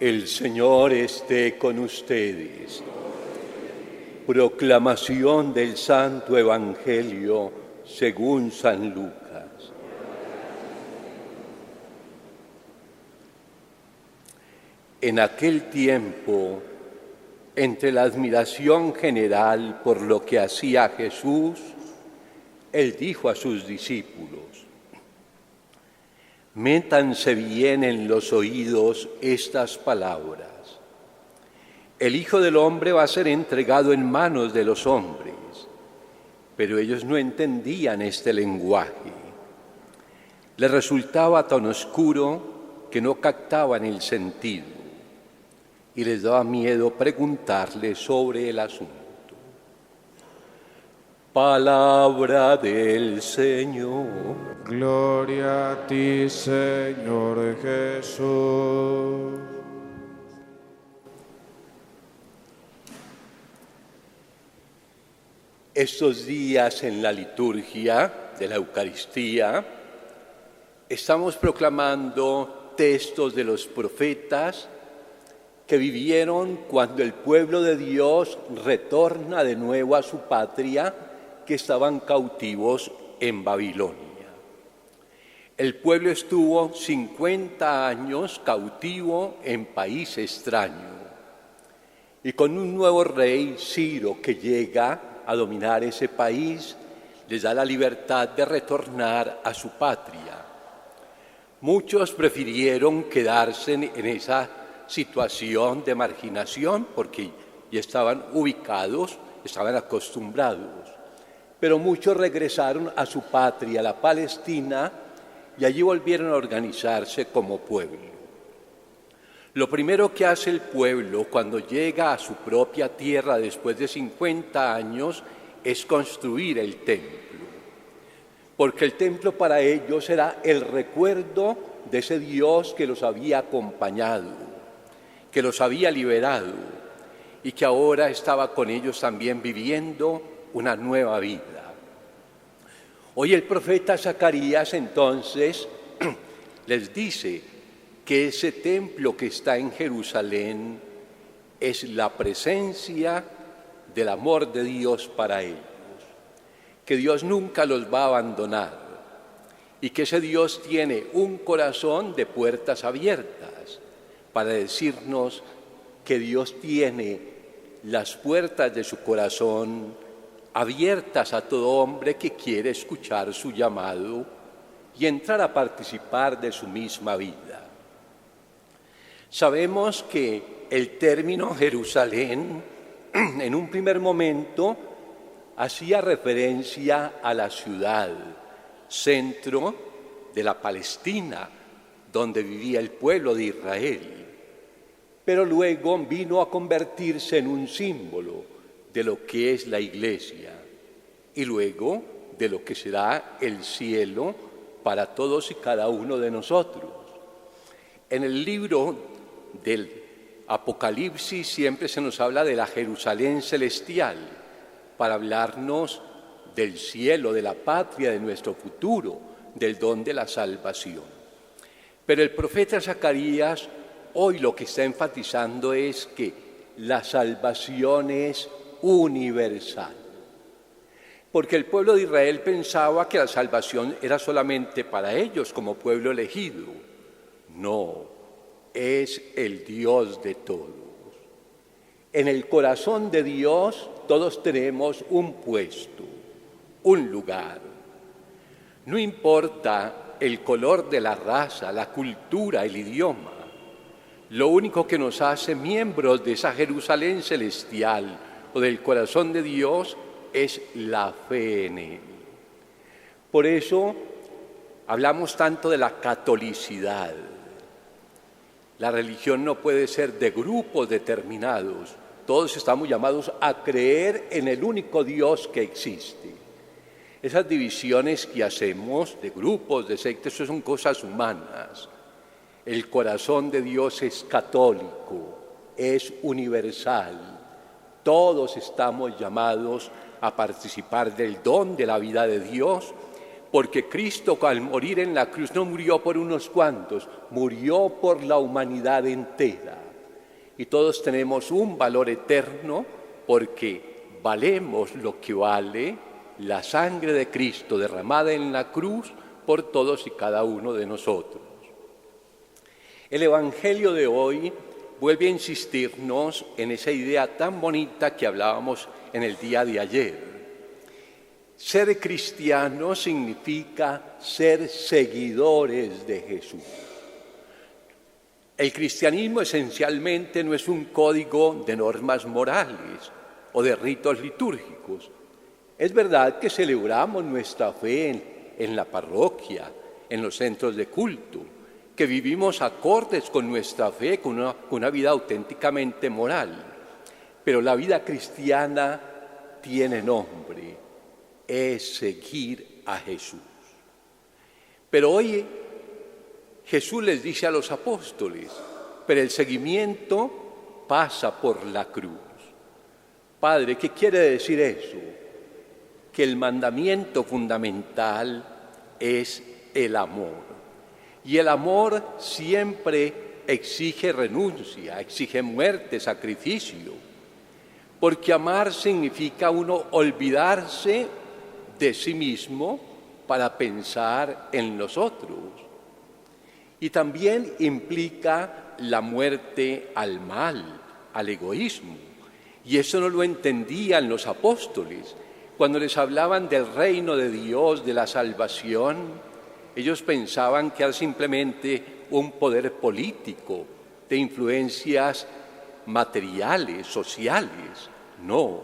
El Señor esté con ustedes. Proclamación del Santo Evangelio según San Lucas. En aquel tiempo, entre la admiración general por lo que hacía Jesús, Él dijo a sus discípulos: métanse bien en los oídos estas palabras. El Hijo del Hombre va a ser entregado en manos de los hombres, pero ellos no entendían este lenguaje. Les resultaba tan oscuro que no captaban el sentido y les daba miedo preguntarle sobre el asunto. Palabra del Señor. Gloria a ti, Señor Jesús. Estos días en la liturgia de la Eucaristía estamos proclamando textos de los profetas que vivieron cuando el pueblo de Dios retorna de nuevo a su patria, que estaban cautivos en Babilonia. El pueblo estuvo 50 años cautivo en país extraño, y con un nuevo rey, Ciro, que llega a dominar ese país, les da la libertad de retornar a su patria. Muchos prefirieron quedarse en esa situación de marginación porque ya estaban ubicados, estaban acostumbrados. Pero muchos regresaron a su patria, la Palestina, y allí volvieron a organizarse como pueblo. Lo primero que hace el pueblo cuando llega a su propia tierra después de 50 años es construir el templo, porque el templo para ellos era el recuerdo de ese Dios que los había acompañado, que los había liberado y que ahora estaba con ellos también viviendo una nueva vida. Hoy el profeta Zacarías entonces les dice que ese templo que está en Jerusalén es la presencia del amor de Dios para ellos, que Dios nunca los va a abandonar y que ese Dios tiene un corazón de puertas abiertas para decirnos que Dios tiene las puertas de su corazón abiertas a todo hombre que quiere escuchar su llamado y entrar a participar de su misma vida. Sabemos que el término Jerusalén, en un primer momento, hacía referencia a la ciudad, centro de la Palestina, donde vivía el pueblo de Israel. Pero luego vino a convertirse en un símbolo de lo que es la Iglesia y luego de lo que será el cielo para todos y cada uno de nosotros. En el libro del Apocalipsis siempre se nos habla de la Jerusalén celestial para hablarnos del cielo, de la patria, de nuestro futuro, del don de la salvación. Pero el profeta Zacarías hoy lo que está enfatizando es que la salvación es universal. Porque el pueblo de Israel pensaba que la salvación era solamente para ellos como pueblo elegido. No, es el Dios de todos. En el corazón de Dios todos tenemos un puesto, un lugar. No importa el color de la raza, la cultura, el idioma. Lo único que nos hace miembros de esa Jerusalén celestial o del corazón de Dios es la fe en Él. Por eso hablamos tanto de la catolicidad. La religión no puede ser de grupos determinados. Todos estamos llamados a creer en el único Dios que existe. Esas divisiones que hacemos de grupos, de sectas, eso son cosas humanas. El corazón de Dios es católico, es universal. Todos estamos llamados a participar del don de la vida de Dios, porque Cristo al morir en la cruz no murió por unos cuantos, murió por la humanidad entera. y todos tenemos un valor eterno porque valemos lo que vale la sangre de Cristo derramada en la cruz por todos y cada uno de nosotros. El Evangelio de hoy vuelve a insistirnos en esa idea tan bonita que hablábamos en el día de ayer. Ser cristiano significa ser seguidores de Jesús. El cristianismo esencialmente no es un código de normas morales o de ritos litúrgicos. Es verdad que celebramos nuestra fe en la parroquia, en los centros de culto, que vivimos acordes con nuestra fe, con una vida auténticamente moral. Pero la vida cristiana tiene nombre, es seguir a Jesús. Pero hoy Jesús les dice a los apóstoles, pero el seguimiento pasa por la cruz. Padre, ¿qué quiere decir eso? Que el mandamiento fundamental es el amor. Y el amor siempre exige renuncia, exige muerte, sacrificio. Porque amar significa uno olvidarse de sí mismo para pensar en los otros. Y también implica la muerte al mal, al egoísmo. Y eso no lo entendían los apóstoles. Cuando les hablaban del reino de Dios, de la salvación, ellos pensaban que era simplemente un poder político, de influencias materiales, sociales. No,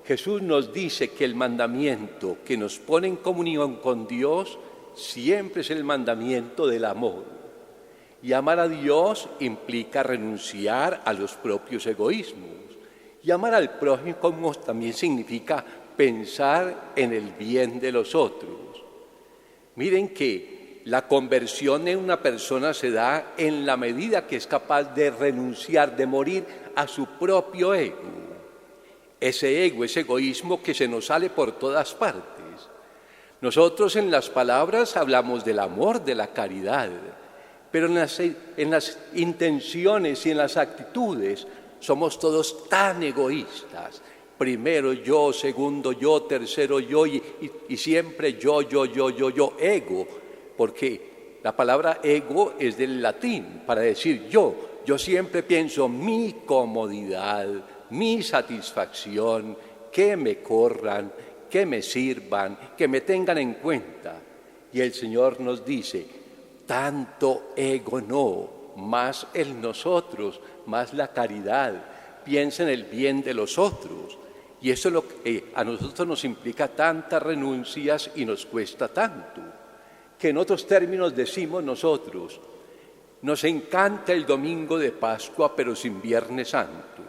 Jesús nos dice que el mandamiento que nos pone en comunión con Dios siempre es el mandamiento del amor. Y amar a Dios implica renunciar a los propios egoísmos. Y amar al prójimo también significa pensar en el bien de los otros. Miren que la conversión en una persona se da en la medida que es capaz de renunciar, de morir a su propio ego. Ese ego, ese egoísmo que se nos sale por todas partes. Nosotros en las palabras hablamos del amor, de la caridad, pero en las intenciones y en las actitudes somos todos tan egoístas. Primero yo, segundo yo, tercero yo y siempre yo, ego, porque la palabra ego es del latín para decir yo. Yo siempre pienso mi comodidad, mi satisfacción, que me corran, que me sirvan, que me tengan en cuenta. Y el Señor nos dice, tanto ego no, más el nosotros, más la caridad. Piensa en el bien de los otros. Y eso es lo que a nosotros nos implica tantas renuncias y nos cuesta tanto. Que en otros términos decimos nosotros, nos encanta el domingo de Pascua, pero sin Viernes Santo.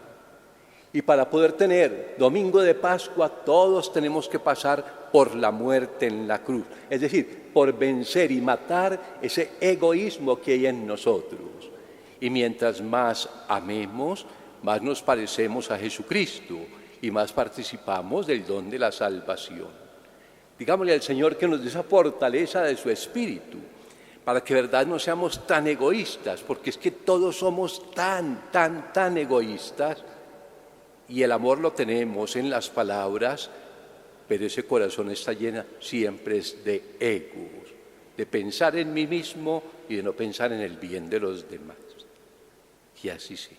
Y para poder tener domingo de Pascua, todos tenemos que pasar por la muerte en la cruz. Es decir, por vencer y matar ese egoísmo que hay en nosotros. Y mientras más amemos, más nos parecemos a Jesucristo y más participamos del don de la salvación. Digámosle al Señor que nos dé esa fortaleza de su Espíritu, para que de verdad no seamos tan egoístas, porque es que todos somos tan egoístas, y el amor lo tenemos en las palabras, pero ese corazón está lleno siempre es de egos, de pensar en mí mismo y de no pensar en el bien de los demás. Y así sí.